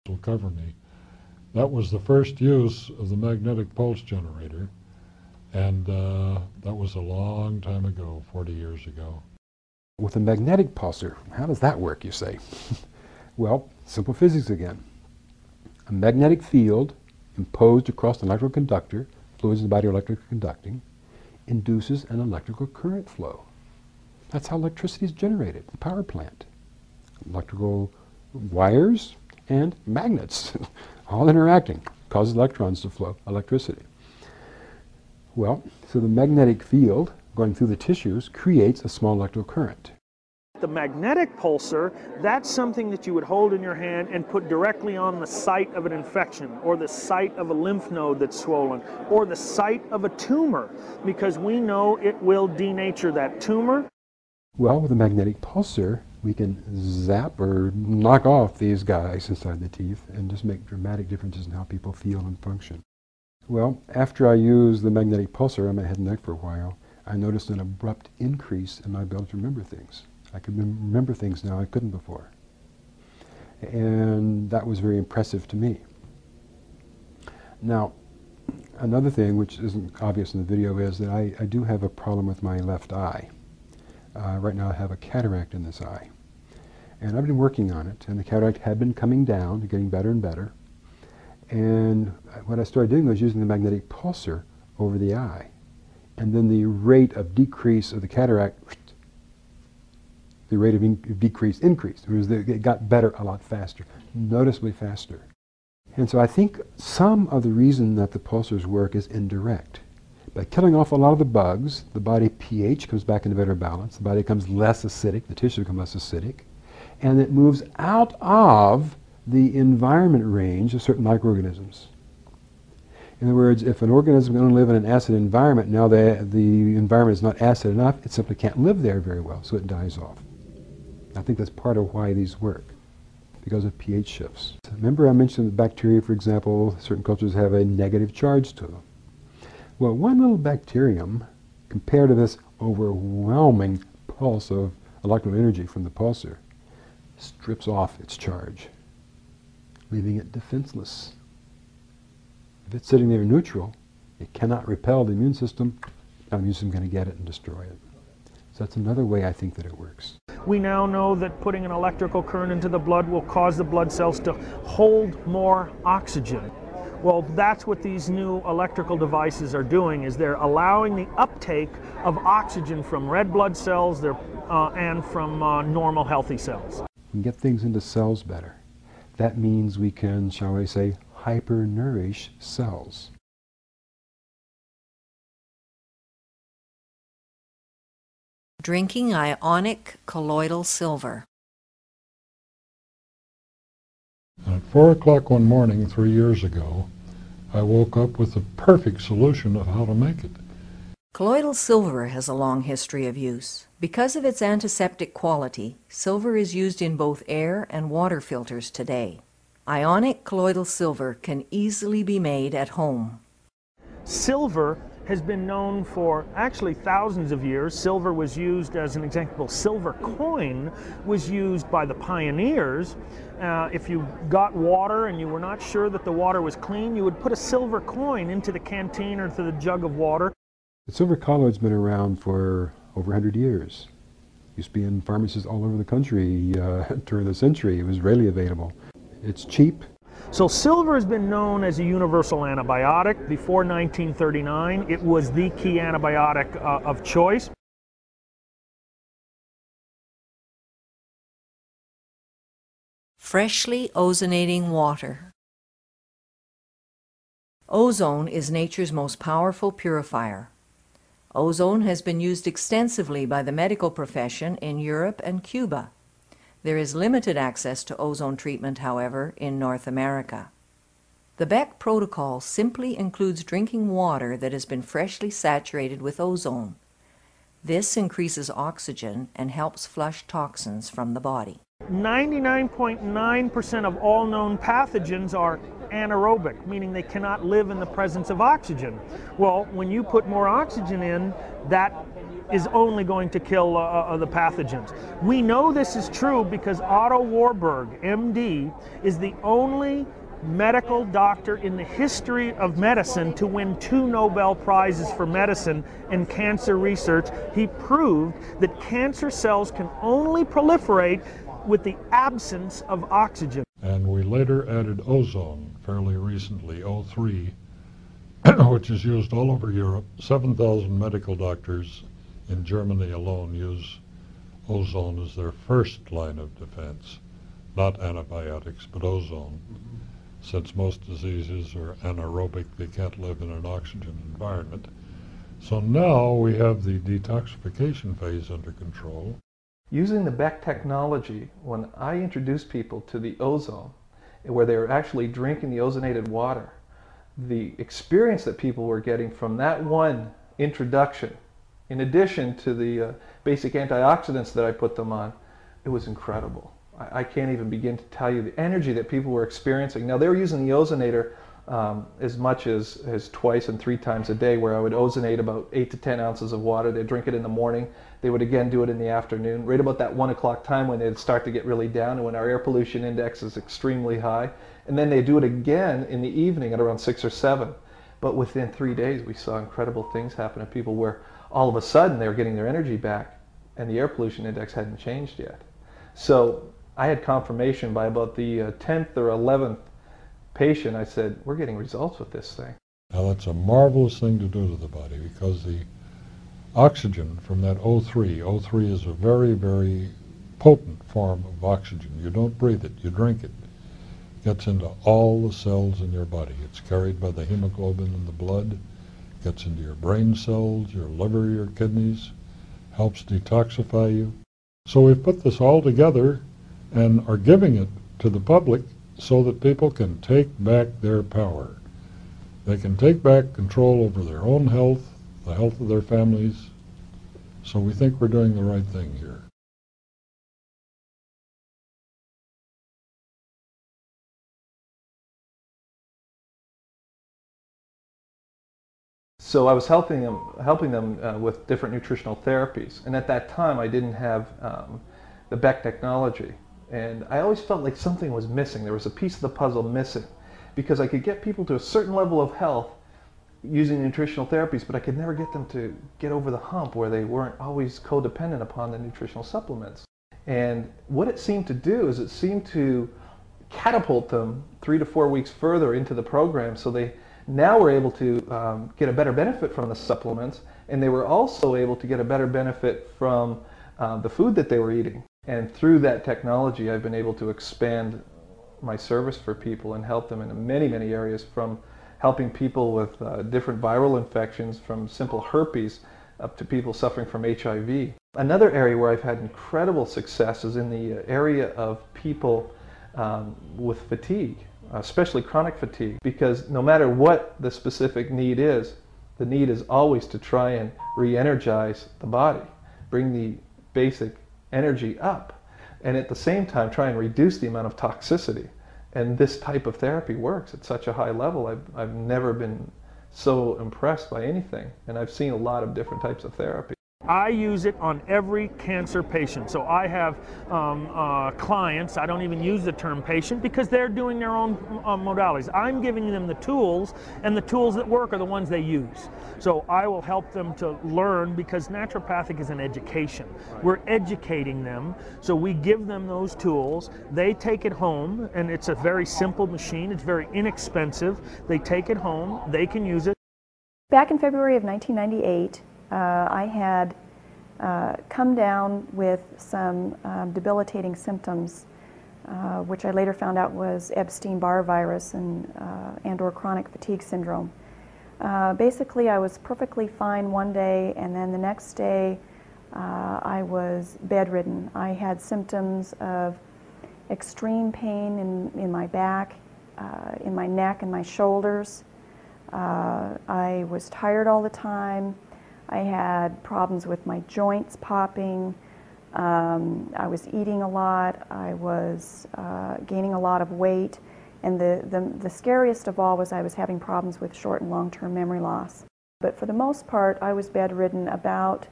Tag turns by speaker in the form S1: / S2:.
S1: will cover me. That was the first use of the magnetic pulse generator, and that was a long time ago, 40 years ago.
S2: With a magnetic pulsar, how does that work, you say? Well, simple physics again. A magnetic field imposed across an electrical conductor, fluids in the body are electrically conducting, induces an electrical current flow. That's how electricity is generated, the power plant. Electrical wires and magnets, all interacting, causes electrons to flow, electricity. Well, so the magnetic field going through the tissues creates a small electrical current.
S3: The magnetic pulsar, that's something that you would hold in your hand and put directly on the site of an infection, or the site of a lymph node that's swollen, or the site of a tumor, because we know it will denature that tumor.
S2: Well, with a magnetic pulsar, we can zap or knock off these guys inside the teeth and just make dramatic differences in how people feel and function. Well, after I used the magnetic pulsar on my head and neck for a while, I noticed an abrupt increase in my ability to remember things. I could remember things now I couldn't before. And that was very impressive to me. Now, another thing which isn't obvious in the video is that I do have a problem with my left eye. Right now I have a cataract in this eye. And I've been working on it, and the cataract had been coming down, getting better and better. And what I started doing was using the magnetic pulsar over the eye. And then the rate of decrease of the cataract, the rate of decrease increased. It got better a lot faster, noticeably faster. And so I think some of the reason that the pulsars work is indirect. By killing off a lot of the bugs, the body pH comes back into better balance, the body becomes less acidic, the tissue becomes less acidic, and it moves out of the environment range of certain microorganisms. In other words, if an organism can only live in an acid environment, now the environment is not acid enough, it simply can't live there very well, so it dies off. I think that's part of why these work, because of pH shifts. Remember I mentioned that bacteria, for example, certain cultures have a negative charge to them. Well, one little bacterium, compared to this overwhelming pulse of electrical energy from the pulsar, strips off its charge, leaving it defenseless. If it's sitting there neutral, it cannot repel the immune system, the immune system is going to get it and destroy it. So that's another way I think that it works.
S3: We now know that putting an electrical current into the blood will cause the blood cells to hold more oxygen. Well, that's what these new electrical devices are doing, is they're allowing the uptake of oxygen from red blood cells and from normal healthy cells.
S2: We can get things into cells better. That means we can, shall we say, hyper-nourish cells.
S4: Drinking ionic colloidal silver.
S1: At 4 o'clock one morning 3 years ago, I woke up with the perfect solution of how to make it.
S4: Colloidal silver has a long history of use. Because of its antiseptic quality, silver is used in both air and water filters today. Ionic colloidal silver can easily be made at home.
S3: Silver has been known for actually thousands of years. Silver was used, as an example, silver coin was used by the pioneers. If you got water and you were not sure that the water was clean, you would put a silver coin into the canteen or to the jug of water.
S2: The silver colloid's been around for over 100 years. Used to be in pharmacies all over the country during the century. It was readily available. It's cheap.
S3: So silver has been known as a universal antibiotic. Before 1939, it was the key antibiotic of choice.
S4: Freshly ozonating water. Ozone is nature's most powerful purifier. Ozone has been used extensively by the medical profession in Europe and Cuba. There is limited access to ozone treatment, however, in North America. The Beck protocol simply includes drinking water that has been freshly saturated with ozone. This increases oxygen and helps flush toxins from the body.
S3: 99.9% of all known pathogens are anaerobic, meaning they cannot live in the presence of oxygen. Well, when you put more oxygen in, that is only going to kill the pathogens. We know this is true because Otto Warburg, MD, is the only medical doctor in the history of medicine to win 2 Nobel Prizes for medicine and cancer research. He proved that cancer cells can only proliferate with the absence of oxygen.
S1: And we later added ozone fairly recently, O3, which is used all over Europe. 7,000 medical doctors in Germany alone use ozone as their first line of defense, not antibiotics, but ozone. Since most diseases are anaerobic, they can't live in an oxygen environment. So now we have the detoxification phase under control.
S5: Using the Beck technology, when I introduced people to the ozone, where they were actually drinking the ozonated water, the experience that people were getting from that one introduction, in addition to the basic antioxidants that I put them on, it was incredible. I can't even begin to tell you the energy that people were experiencing. Now, they were using the ozonator as much as twice and 3 times a day, where I would ozonate about 8 to 10 ounces of water. They'd drink it in the morning. They would again do it in the afternoon, right about that 1 o'clock time when they'd start to get really down and when our air pollution index is extremely high. And then they do it again in the evening at around 6 or 7. But within 3 days, we saw incredible things happen to people where all of a sudden they were getting their energy back and the air pollution index hadn't changed yet. So I had confirmation by about the 10th or 11th patient. I said, we're getting results with this thing.
S1: Now that's a marvelous thing to do to the body, because the oxygen from that O3 is a very, very potent form of oxygen. You don't breathe it, you drink it. It gets into all the cells in your body. It's carried by the hemoglobin in the blood, gets into your brain cells, your liver, your kidneys, helps detoxify you. So we've put this all together and are giving it to the public so that people can take back their power. They can take back control over their own health, the health of their families. So we think we're doing the right thing here.
S5: So I was helping them with different nutritional therapies. And at that time, I didn't have the Beck technology. And I always felt like something was missing. There was a piece of the puzzle missing, because I could get people to a certain level of health using nutritional therapies, but I could never get them to get over the hump where they weren't always codependent upon the nutritional supplements. And what it seemed to do is it seemed to catapult them 3 to 4 weeks further into the program, so they now were able to get a better benefit from the supplements, and they were also able to get a better benefit from the food that they were eating. And through that technology, I've been able to expand my service for people and help them in many, many areas, from helping people with different viral infections, from simple herpes up to people suffering from HIV. Another area where I've had incredible success is in the area of people with fatigue, especially chronic fatigue, because no matter what the specific need is, the need is always to try and re-energize the body, bring the basic energy up, and at the same time try and reduce the amount of toxicity. And this type of therapy works at such a high level. I've never been so impressed by anything, and I've seen a lot of different types of therapy.
S3: I use it on every cancer patient. So I have clients, I don't even use the term patient, because they're doing their own modalities. I'm giving them the tools, and the tools that work are the ones they use. So I will help them to learn, because naturopathic is an education. We're educating them, so we give them those tools. They take it home, and it's a very simple machine. It's very inexpensive. They take it home, they can use it.
S6: Back in February of 1998, I had come down with some debilitating symptoms, which I later found out was Epstein-Barr virus and/or chronic fatigue syndrome. Basically, I was perfectly fine one day, and then the next day I was bedridden. I had symptoms of extreme pain in my back, in my neck and my shoulders. I was tired all the time. I had problems with my joints popping. I was eating a lot. I was gaining a lot of weight. And the scariest of all was I was having problems with short and long-term memory loss. But for the most part, I was bedridden about